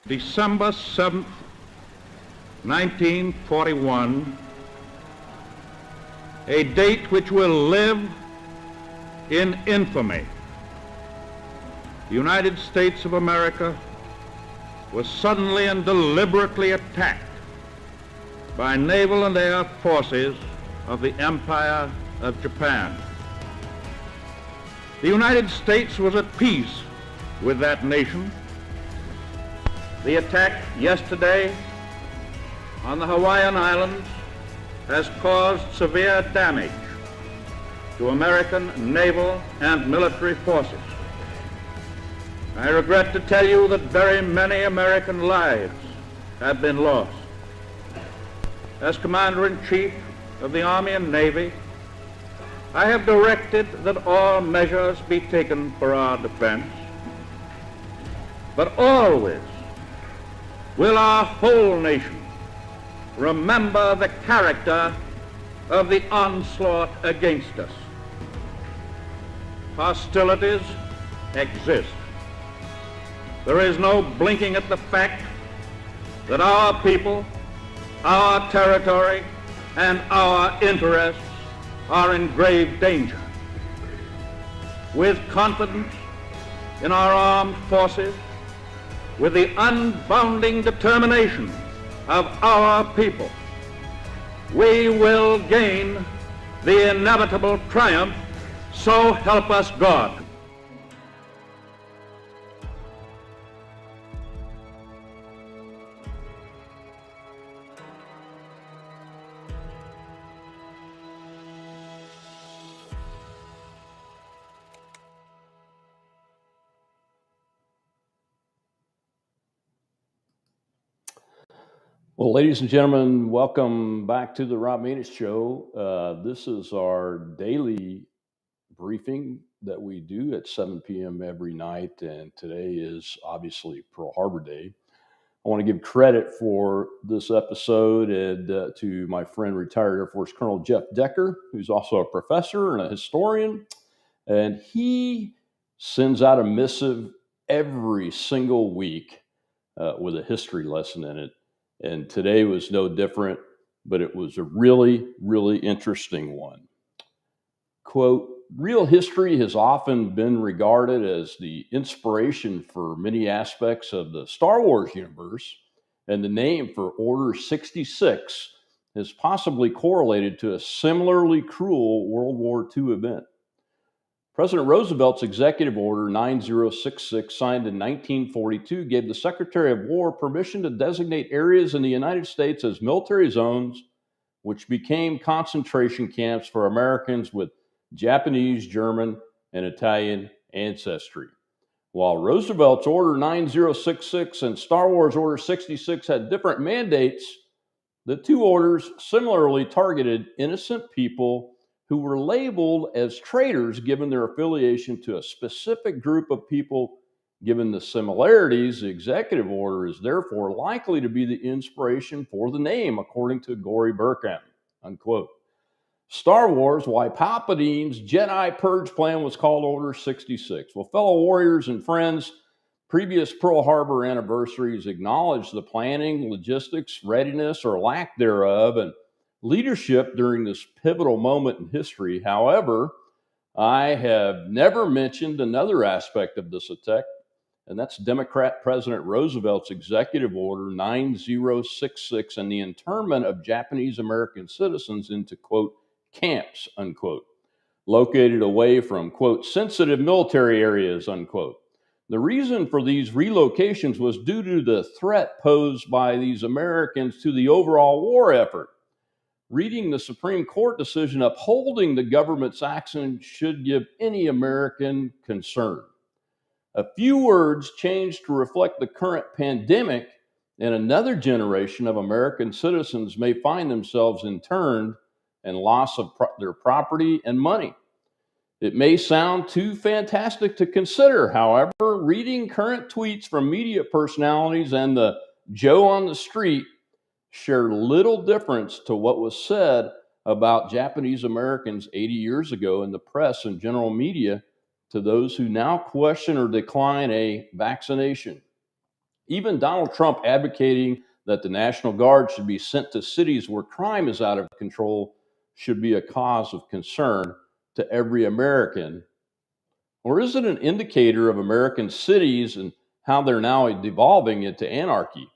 December 7th, 1941, a date which will live in infamy. The United States of America was suddenly and deliberately attacked by naval and air forces of the Empire of Japan. The United States was at peace with that nation. The attack yesterday on the Hawaiian Islands has caused severe damage to American naval and military forces. I regret to tell you that very many American lives have been lost. As Commander-in-Chief of the Army and Navy, I have directed that all measures be taken for our defense, but always will our whole nation remember the character of the onslaught against us. Hostilities exist. There is no blinking at the fact that our people, our territory, and our interests are in grave danger. With confidence in our armed forces, with the unbounding determination of our people, we will gain the inevitable triumph, so help us God. Well, ladies and gentlemen, welcome back to the Rob Manus Show. This is our daily briefing that we do at 7 p.m. every night, and today is obviously Pearl Harbor Day. I want to give credit for this episode and to my friend, retired Air Force Colonel Jeff Decker, who's also a professor and a historian, and he sends out a missive every single week with a history lesson in it. And today was no different, but it was a really, really interesting one. Quote, real history has often been regarded as the inspiration for many aspects of the Star Wars universe, and the name for Order 66 is possibly correlated to a similarly cruel World War II event. President Roosevelt's Executive Order 9066, signed in 1942, gave the Secretary of War permission to designate areas in the United States as military zones, which became concentration camps for Americans with Japanese, German, and Italian ancestry. While Roosevelt's Order 9066 and Star Wars Order 66 had different mandates, the two orders similarly targeted innocent people who were labeled as traitors given their affiliation to a specific group of people. Given the similarities, the executive order is therefore likely to be the inspiration for the name, according to Gory Burkham, unquote. Star Wars, why Palpatine's Jedi Purge plan was called Order 66. Well, fellow warriors and friends, previous Pearl Harbor anniversaries acknowledged the planning, logistics, readiness, or lack thereof, and leadership during this pivotal moment in history. However, I have never mentioned another aspect of this attack, and that's Democrat President Roosevelt's Executive Order 9066 and the internment of Japanese-American citizens into, quote, camps, unquote, located away from, quote, sensitive military areas, unquote. The reason for these relocations was due to the threat posed by these Americans to the overall war effort. Reading the Supreme Court decision upholding the government's action should give any American concern. A few words changed to reflect the current pandemic, and another generation of American citizens may find themselves interned and loss of their property and money. It may sound too fantastic to consider. However, reading current tweets from media personalities and the Joe on the street share little difference to what was said about Japanese Americans 80 years ago in the press and general media to those who now question or decline a vaccination. Even Donald Trump advocating that the National Guard should be sent to cities where crime is out of control should be a cause of concern to every American. Or is it an indicator of American cities and how they're now devolving into anarchy?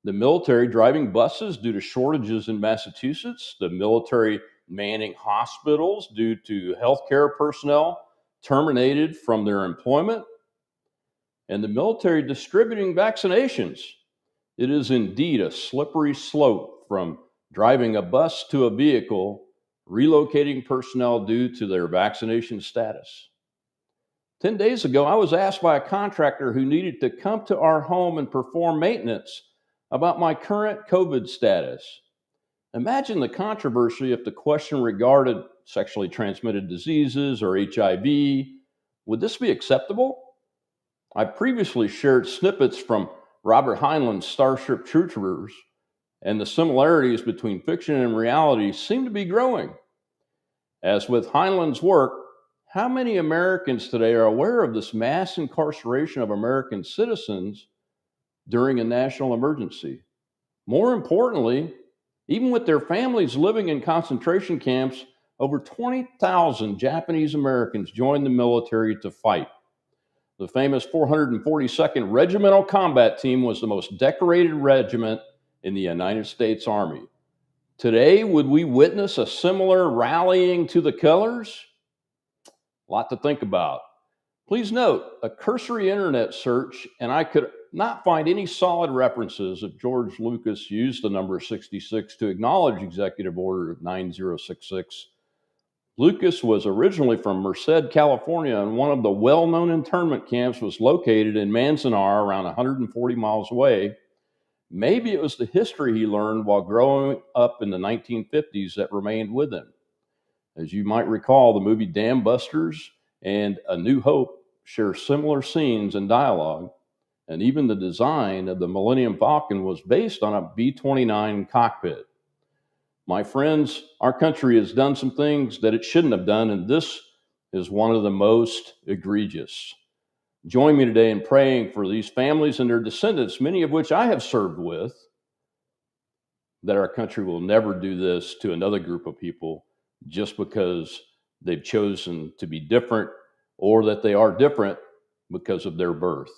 The military driving buses due to shortages in Massachusetts, the military manning hospitals due to healthcare personnel terminated from their employment, and the military distributing vaccinations. It is indeed a slippery slope from driving a bus to a vehicle, relocating personnel due to their vaccination status. 10 days ago, I was asked by a contractor who needed to come to our home and perform maintenance about my current COVID status. Imagine the controversy if the question regarded sexually transmitted diseases or HIV. Would this be acceptable? I previously shared snippets from Robert Heinlein's Starship Troopers, and the similarities between fiction and reality seem to be growing. As with Heinlein's work, how many Americans today are aware of this mass incarceration of American citizens during a national emergency? More importantly, even with their families living in concentration camps, over 20,000 Japanese Americans joined the military to fight. The famous 442nd Regimental Combat Team was the most decorated regiment in the United States Army. Today, would we witness a similar rallying to the colors? A lot to think about. Please note, a cursory internet search, and I could not find any solid references if George Lucas used the number 66 to acknowledge Executive Order 9066. Lucas was originally from Merced, California, and one of the well-known internment camps was located in Manzanar, around 140 miles away. Maybe it was the history he learned while growing up in the 1950s that remained with him. As you might recall, the movie Dam Busters and A New Hope share similar scenes and dialogue, and even the design of the Millennium Falcon was based on a B-29 cockpit. My friends, our country has done some things that it shouldn't have done, and this is one of the most egregious. Join me today in praying for these families and their descendants, many of which I have served with, that our country will never do this to another group of people just because they've chosen to be different or that they are different because of their birth.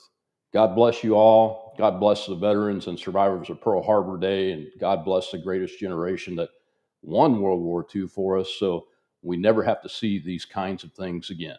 God bless you all. God bless the veterans and survivors of Pearl Harbor Day, and God bless the greatest generation that won World War II for us, so we never have to see these kinds of things again.